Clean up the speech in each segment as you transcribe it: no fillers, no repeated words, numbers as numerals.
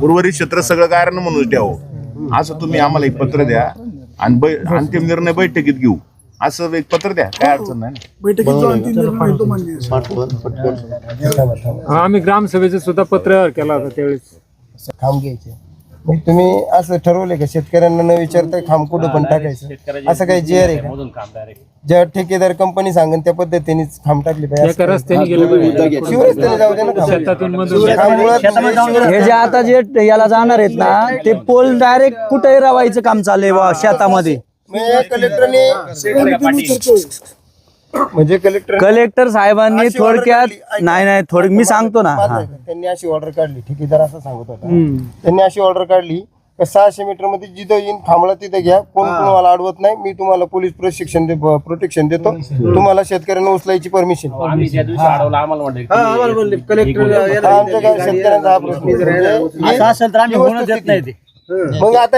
उर्वरित क्षेत्र सगळं गायरान म्हणून ठेवावं असं तुम्ही आम्हाला एक पत्र द्या आणि अंतिम निर्णय बैठकीत घेऊ असं एक पत्र द्या, काय अडचण नाही ना. बैठकीत जो अंतिम निर्णय होईल तो मान्य आहे. आम्ही ग्रामसभेचं सुद्धा पत्र केला होता त्यावेळेस. खांब घ्यायचे मग तुम्ही असं ठरवले का शेतकऱ्यांना न विचारता खांब कुठं पण टाकायचं असं काही जे आहे का? ज्या ठेकेदार कंपनी सांगेन त्या पद्धतीनेच खांब टाकले पाहिजे. रस्त्याने गेलं पाहिजे, शिवरस्त्याने जाऊ दे ना खांब. शेतातून मधून. खांब मुळात हे जे आता जे याला जाणार आहेत ना ते पोल डायरेक्ट कुठेही रवायचं काम चाललंय बा शेतामध्ये. कलेक्टरने म्हणजे कलेक्टर साहेबांनी थोडक्यात नाही थोडी मी सांगतो ना, त्यांनी अशी ऑर्डर काढली, ठेकेदार असं सांगत होता, त्यांनी अशी ऑर्डर काढली 600 मीटर मध्ये जिथं येईन थांबला तिथे घ्या, कोण तुम्हाला अडवत नाही, मी तुम्हाला पोलीस प्रोटेक्शन देतो, तुम्हाला शेतकऱ्यांना उचलायची परमिशन. आमच्या काय शेतकऱ्यांचा हा प्रश्न. मग आता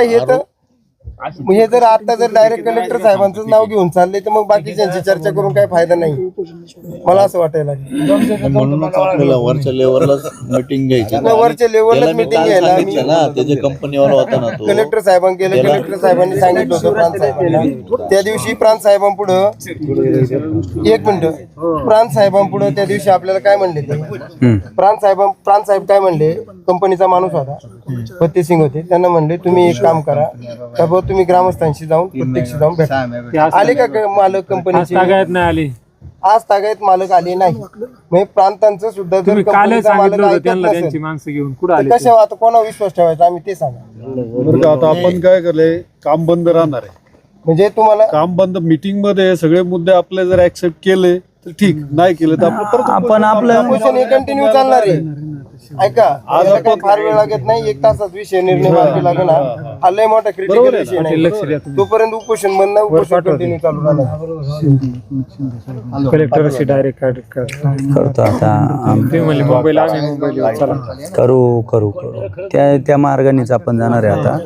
हे जर आता जर डायरेक्ट कलेक्टर साहेबांचं नाव घेऊन चालले तर मग बाकीच्यांची चर्चा करून काही फायदा नाही, मला असं वाटायला लागलं. म्हणूनच आपल्याला वरच्या लेवलला मीटिंग घ्यायची, वरच्या लेवलला मीटिंग घ्यायला त्याचे कंपनीवाला होता ना तो कलेक्टर साहेबांनी कलेक्टर साहेबांनी सांगितलं होतं प्रांत साहेबांना. त्या दिवशी प्रांत साहेबांपुढं एक मिनिट प्रांत साहेबांपुढं त्या दिवशी आपल्याला काय म्हणले ते प्रांत साहेब काय म्हणले, कंपनीचा माणूस होता फत्ते सिंग होते, त्यांना म्हणले तुम्ही एक काम करा त्याबरोबर तुम्ही ग्रामस्थांशी जाऊन प्रत्यक्ष जाऊन भेटा. आले का मालक कंपनीचे? नाही आली आज तागायत मालक आले नाही. म्हणजे प्रांतांचं सुद्धा जर कंपनीचा मालक ऐकत नसेल माणसं घेऊन कुठं कशा आता कोणा विश्वास ठेवायचा आम्ही ते सांगा. आता आपण काय करले, काम बंद राहणार आहे. म्हणजे तुम्हाला काम बंद मीटिंग मध्ये सगळे मुद्दे आपले जर ऍक्सेप्ट केले तर ठीक, नाही केले तर आपण आपलं क्वेश्चन हे कंटिन्यू चालणार आहे. ऐका आज काय फार वेळ लागत नाही, 1 तासात विषय निर्णय मार्गी लागणार. हा लय मोठा क्रिटिकल विषय नाही, तोपर्यंत उपोषण बंद नाही, उपोषण कंटिन्यू चालू राहणार. कलेक्टरशी डायरेक्ट करतो आता मोबाईल करू त्या मार्गानेच आपण जाणार आहे आता,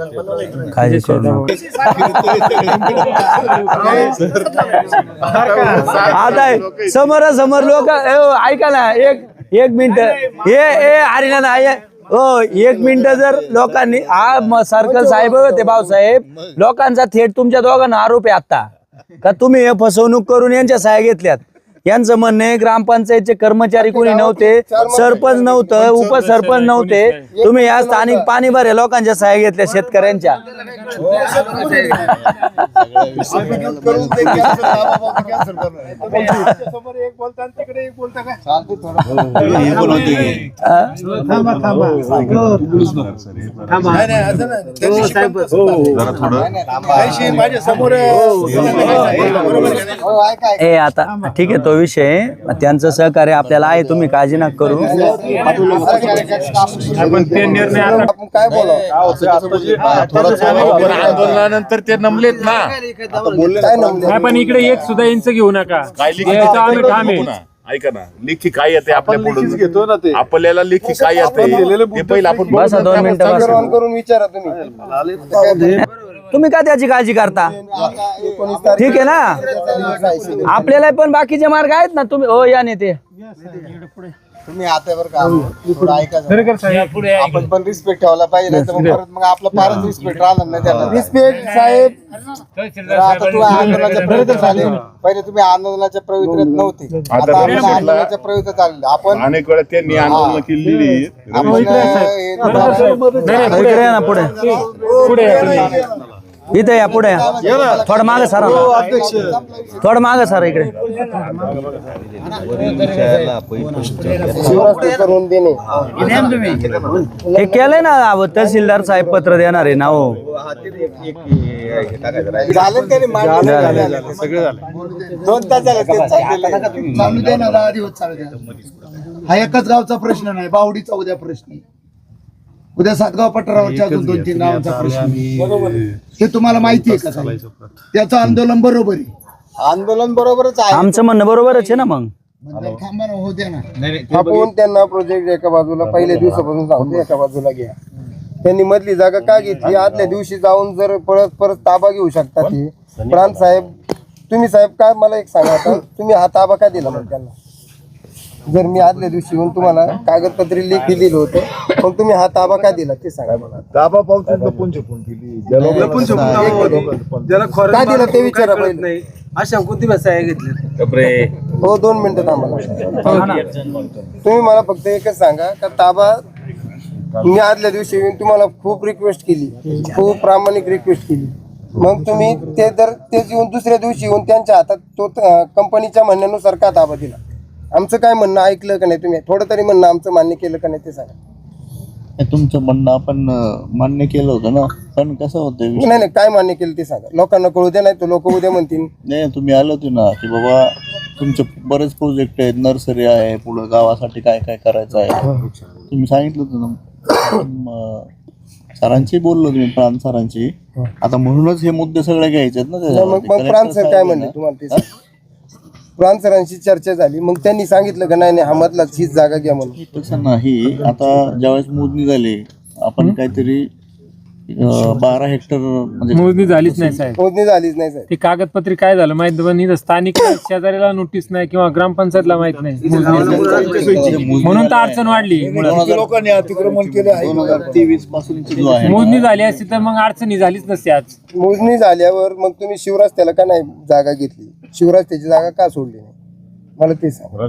काळजी करू नका. आता समोरासमोर लोक ऐका ना, एक मिनिट अरे ना हो, 1 मिनिट जर लोकांनी सर्कल साहेब होते भाऊसाहेब, लोकांचा थेट तुमच्या दोघांना आरोप आहे आता का तुम्ही हे फसवणूक करून यांच्या सह्या घेतल्यात. यांचं म्हणणं आहे ग्रामपंचायतचे कर्मचारी कोणी नव्हते, सरपंच नव्हतं, उपसरपंच नव्हते, तुम्ही या स्थानिक पाणी भरे लोकांच्या सह्या घेतल्या शेतकऱ्यांच्या. आता ठीक आहे, तो विषय त्यांचं सहकार्य आपल्याला आहे, तुम्ही काळजी नका करू. काय आंदोलनानंतर ते नमलेत ना, पण इकडे एक सुद्धा इंच घेऊ नका. ऐका ना, लेखी काय येते आपल्या पुढे घेतो ना, ते आपल्याला लेखी काय येते पहिलं आपण बसा 2 मिनिटं करून विचारा तुम्ही. तुम्ही का त्याची काळजी करता? ठीक आहे ना, आपल्याला पण बाकीचे मार्ग आहेत ना. तुम्ही हो या नेते तुम्ही आतावर काम आपण पण रिस्पेक्ट ठेवला पाहिजे, मग आपला फारच रिस्पेक्ट राहणार नाही त्याला. रिस्पेक्ट साहेब, आता तू आंदोलनाच्या प्रवृत्तीत झाले, पहिले तुम्ही आंदोलनाच्या प्रवृत्तीत नव्हते, आता आपण आंदोलनाच्या प्रवृत्तीत चालले. आपण अनेक वेळा त्यांनी आंदोलन केलेली. पुढे इथे या, पुढे थोडं मागे सरा, थोडं मागे सरा इकडे. करून देणे हे केलंय ना, तहसीलदार साहेब पत्र देणार आहे ना. हो सगळे झाले, 2 तास झाले. हा एकच गावचा प्रश्न नाही, बावडीचा उद्या प्रश्न, उद्या सातगाव पठारावरच्या अजून 2-3 गावांचा प्रश्न हे तुम्हाला माहिती आहे का? त्याचं आंदोलन बरोबर आहे, आंदोलन बरोबरच आहे, आमचं म्हणणं बरोबरच आहे ना. मग थांबा ना, होऊ द्या ना. आपण त्यांना प्रोजेक्ट एका बाजूला पहिल्या दिवसापासून सांगतो एका बाजूला घ्या. त्यांनी मधली जागा का घेतली, आदल्या दिवशी जाऊन जर परत ताबा घेऊ शकता ते. प्रांत साहेब, तुम्ही साहेब काय मला एक सांगा, आता तुम्ही हा ताबा काय दिला मग त्यांना? जर मी आदल्या दिवशी येऊन तुम्हाला कागदपत्री लेखी दिलं होतं मग तुम्ही हा ताबा का दिला ते सांगा मला. ताबा पावसून लपून छपून केली काय दिलं ते विचारा पहिले. अशा किती बसाय घेतले हो 2 मिनिटं थांबा. तुम्ही मला फक्त एकच सांगा का ताबा मी आदल्या दिवशी येऊन तुम्हाला खूप रिक्वेस्ट केली, खूप प्रामाणिक रिक्वेस्ट केली, मग तुम्ही ते येऊन दुसऱ्या दिवशी येऊन त्यांच्या हातात तो कंपनीच्या म्हणण्यानुसार का ताबा दिला. आमचं काय म्हणणं ऐकलं का नाही तुम्ही, थोडं तरी म्हणणं आमचं मान्य केलं का नाही ते सांगा. हे तुमचं म्हणणं आपण मान्य केलं होतं ना, पण कसं होतं नाही नाही काय मान्य केलं ते सांगा. लोकांना कळू दे, नाही तर लोक उद्या म्हणतील नाही तुम्ही आलो होते ना की बाबा तुमचे बरेच प्रोजेक्ट आहेत, नर्सरी आहे, पुढं गावासाठी काय काय करायचं आहे तुम्ही सांगितलं होतं ना. सरांची बोललो तुम्ही, प्रांत सरांची. आता म्हणूनच हे मुद्दे सगळे घ्यायचे आहेत ना. मग प्रांत सर काय म्हणले तुम्हाला ते सांगा. प्रांत सरांशी चर्चा झाली मग त्यांनी सांगितलं का नाही हा मधला हीच जागा घ्या म्हणून. तसं नाही. आता ज्यावेळेस मोजणी झाली आपण काहीतरी 12 हेक्टर म्हणजे मोजणी झालीच नाही साहेब. मोजणी झालीच नाही साहेब. ती कागदपत्री काय झालं माहित पण इथं स्थानिक शेजाऱ्याला नोटीस नाही किंवा ग्रामपंचायतला माहित नाही म्हणून तर अडचण वाढली. लोकांनी अतिक्रमण केलं आहे. 2023 पासूनची जो आहे मोजणी झाली असती तर मग अडचणी झालीच नसते आज. मोजणी झाल्यावर मग तुम्ही शिवरस्त्याला का नाही जागा घेतली, शिवरस्त्याची जागा का सोडली नाही मला ते सांग.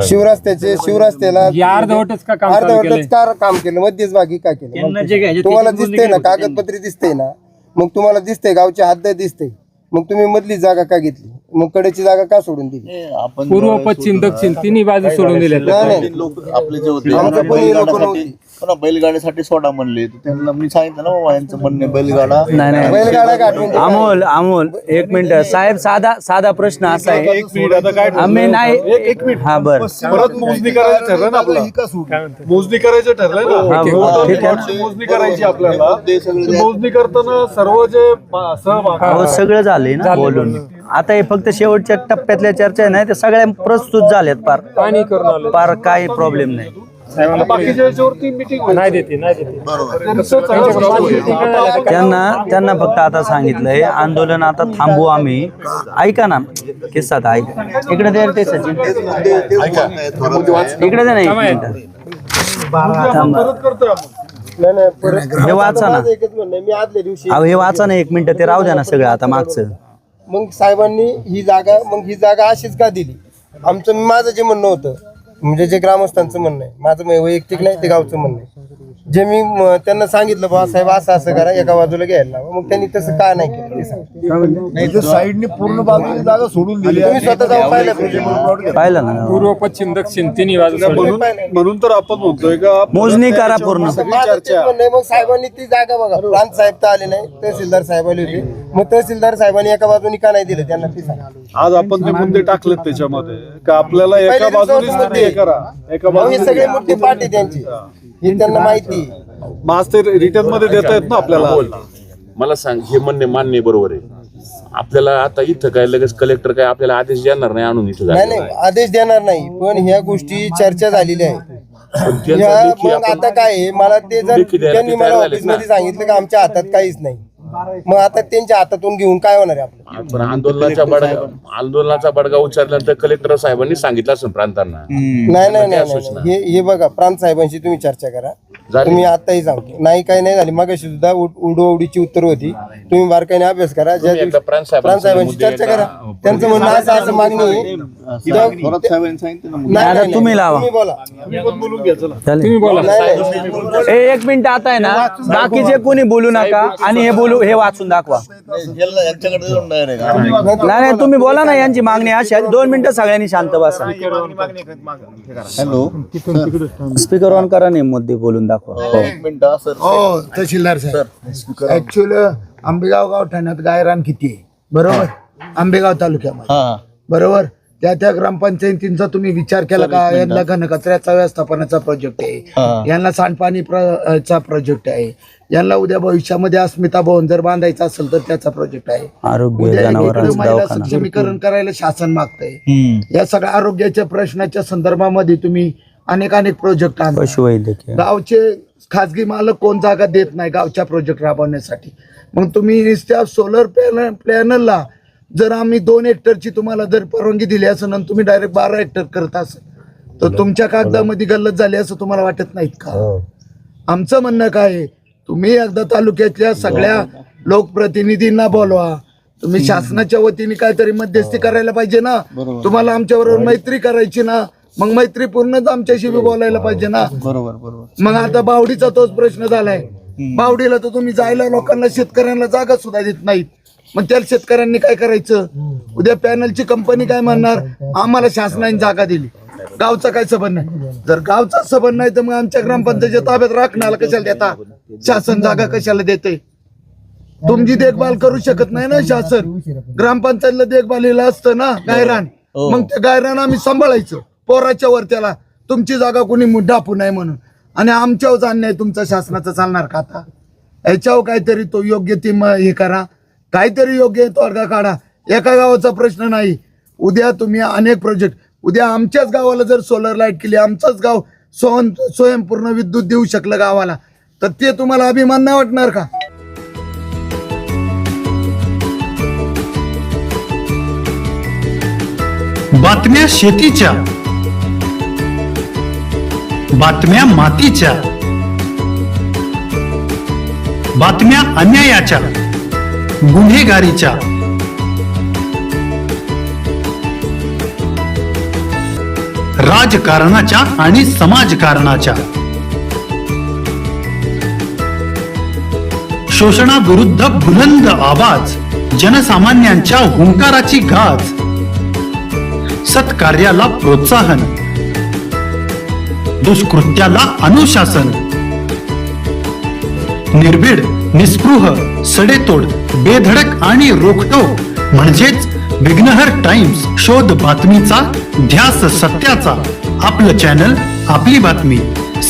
शिवरस्त्याला अर्धवटच का काम चालू केलंय? अर्धवटच का काम केलं, मध्यच भागी का केलं. तुम्हाला दिसतंय ना कागदपत्री दिसतंय ना, मग तुम्हाला दिसतंय गावची हद्द दिसते, मग तुम्ही मधली जागा का घेतली, मग कडेची जागा का सोडून दिली. आपण पूर्व पश्चिम दक्षिण तिन्ही बाजू सोडून दिल्या. नाही लोक आपले जे होते आमच्या कोणी लोकं नव्हती. बैलगाड्यासाठी सोडा म्हणले तर त्यांना मी सांगितलं ना बाबा यांचं म्हणणे बैलगाडा नाही बैलगाडा गाठून अमोल 1 मिनिट साहेब, साधा प्रश्न असा आहे. 1 मिनिट आता काय आम्ही नाही 1 मिनिट हा बर परत मोजणी करायचं ठरलं ना आपलं. मोजणी करायचं ठरलंय ना. ठीक आहे. प्लॉटची मोजणी करायची आपल्याला. ते मोजणी करताना सर्व जे सहभाग अहो सगळं झालंय ना बोलून. आता हे फक्त शेवटच्या टप्प्यातल्या चर्चा आहे नाही ते सगळ्या प्रस्तुत झाल्यात पार पाणी करून आलो. पार काही प्रॉब्लेम नाही. बाकीच्या याच्यावरती मिटिंग नाही देते त्यांना फक्त आता सांगितलंय आंदोलन आता थांबवू आम्ही. ऐका ना किस्सा आता ऐका. इकडे दे ते सचिन, इकडे दे ना 1 मिनिट. थांबा. हे वाचा ना. एकच म्हणणं मी आदल्या दिवशी अहो हे वाचा ना 1 मिनिट. ते राहू द्या ना सगळं आता मागचं. मग साहेबांनी ही जागा अशीच का दिली. माझं जे म्हणणं होतं म्हणजे जे ग्रामस्थांचं म्हणणं आहे, माझं वैयक्तिक नाही ते गावचं म्हणणं आहे, जे मी त्यांना सांगितलं बा साहेब असं करा एका बाजूला घ्यायला लावा, मग त्यांनी तसं का नाही केलं ते सांगा. साईडने पूर्ण बाजूची जागा सोडून दिली. तुम्ही स्वतः जाऊन पाहिलं पाहिलं ना. पूर्व पश्चिम दक्षिण तिन्ही बाजू सोडून. म्हणून तर आपण म्हणतोय का मोजणी करा पूर्ण. माझं तेच म्हणणं आहे, मग साहेबांनी ती जागा बघा. प्रांत साहेब तर आले नाही, तहसीलदार साहेब आले होते, मग तहसीलदार साहेबांनी एका बाजूनी का नाही दिलं त्यांना ते सांगा. आज आपण ते मुद्दे टाकलेत त्याच्यामध्ये का आपल्याला एका पहिल्या बाजूने दिवसापासून हे करा, एका मग हे बाजूने सगळे मोठे पार्टी त्यांची हे त्यांना माहिती. आज ते रिटर्न मध्ये देता येत ना आपल्याला. मला सांग, हे म्हणणे मान्य बरोबर आहे. आपल्याला आता इथं काय लगेच कलेक्टर काय आपल्याला आदेश देणार नाही आणून इथं नाही नाही आदेश देणार नाही, पण ह्या गोष्टी चर्चा झालेल्या आहे. मग आता काय आहे, मला ते जर त्यांनी मला ऑफिसमध्ये सांगितलं की आमच्या हातात काहीच नाही, मग आता त्यांच्या हातातून घेऊन काय होणार आहे आपलं. पण आंदोलनाचा बडगा उच्चारल्यानंतर कलेक्टर साहेबांनी सांगितलं असेल प्रांतांना. नाही हे बघा प्रांत साहेबांशी तुम्ही चर्चा करा. तुम्ही आताही सांगतो नाही काही नाही झाली, मगाशी सुद्धा उडोउडीची उत्तर होती. तुम्ही बारकाईने अभ्यास करा. ज्या दिवशी प्रांत साहेबांशी चर्चा करा, त्यांचं म्हणणं असं मागणी आहे. नाही, तुम्ही लावा. तुम्ही बोला. तुम्ही बोला. हे 1 मिनिट आता आहे ना, बाकीचे कोणी बोलू नका आणि हे वाचून दाखवा. यांच्याकडे जाऊन direct. नाही तुम्ही बोला ना. यांची मागणी अशी आहे. 2 मिनिटं सगळ्यांनी शांत बसा. हॅलो स्पीकर ऑन करा नाही मुद्दे बोलून दाखवा. 1 मिनिट सर. हो तहसीलदार साहेब, ऍक्च्युअली आंबेगाव गावठाण्यात गायरान किती आहे बरोबर, आंबेगाव तालुक्यामध्ये हा बरोबर. त्या ग्रामपंचायतींचा तुम्ही विचार केला का? यांना घनकचऱ्याचा व्यवस्थापनाचा प्रोजेक्ट आहे, यांना सांडपाणी चा प्रोजेक्ट आहे, यांना उद्या भविष्यामध्ये अस्मिता भवन जर बांधायचं असेल तर त्याचा प्रोजेक्ट आहे. आरोग्य उद्या जनावरांचा महिला दवाखाना. सक्षमीकरण करायला शासन मागतंय. या सगळ्या आरोग्याच्या प्रश्नाच्या संदर्भामध्ये तुम्ही अनेक प्रोजेक्ट आणता. पशुवैद्यकीय गावचे खाजगी मालक कोण जागा देत नाही गावच्या प्रोजेक्ट राबवण्यासाठी. मग तुम्ही नुसत्या सोलर पॅनलला जर आम्ही 2 हेक्टरची तुम्हाला जर परवानगी दिली असेल आणि तुम्ही डायरेक्ट 12 हेक्टर करत असाल तर तुमच्या कागदामध्ये गल्लत झाली असं तुम्हाला वाटत नाहीत का? आमचं म्हणणं काय आहे, तुम्ही एकदा तालुक्यातल्या सगळ्या लोकप्रतिनिधींना बोलवा. तुम्ही शासनाच्या वतीने काहीतरी मध्यस्थी करायला पाहिजे ना. तुम्हाला आमच्याबरोबर मैत्री करायची ना, मग मैत्रीपूर्णच आमच्याशी बी बोलायला पाहिजे ना. बरोबर मग आता बावडीचा तोच प्रश्न झालाय. बावडीला तर तुम्ही जायला लोकांना, शेतकऱ्यांना जागा सुद्धा देत नाहीत. मग त्या शेतकऱ्यांनी काय करायचं? उद्या पॅनलची कंपनी काय म्हणणार, आम्हाला शासनाने जागा दिली, गावचा काय संबंध नाही. जर गावचा संबंध नाही तर मग आमच्या ग्रामपंचायतीच्या ताब्यात राखण्याला कशाला देता? शासन जागा कशाला देते? तुमची देखभाल करू शकत नाही ना शासन. ग्रामपंचायतला देखभालीला असतं ना गायरान, मग ते गायरान आम्ही सांभाळायचं पोराच्या वर. त्याला तुमची जागा कोणी डापू नाही म्हणून, आणि आमच्यावर अन्याय तुमचा शासनाचा चालणार का? आता याच्यावर काहीतरी तो योग्य ती हे करा, काहीतरी योग्य तोडगा काढा. एका गावाचा प्रश्न नाही. उद्या तुम्ही अनेक प्रोजेक्ट, उद्या आमच्याच गावाला जर सोलर लाईट केली, आमचंच गाव स्वयंपूर्ण विद्युत देऊ शकलं गावाला, तर ते तुम्हाला अभिमान नाही वाटणार का? बातम्या शेतीच्या, बातम्या मातीच्या, बातम्या अन्यायाच्या, गुन्हेगारीच्या, राजकारणाच्या आणि समाजकारणाच्या, शोषणाविरुद्ध बुलंद आवाज, जनसामान्यांच्या हुंकाराची गाज, सत्कार्याला प्रोत्साहन, दुष्कृत्याला अनुशासन, निर्भीड, निस्पृह, सडेतोड, बेधडक आणि रोखटोक म्हणजेच विघ्नहर टाइम्स. शोध बातमीचा, ध्यास सत्याचा. आपलं चॅनल, आपली बातमी.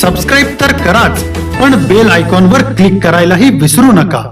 सबस्क्राईब तर कराच, पण बेल आयकॉनवर क्लिक करायलाही विसरू नका.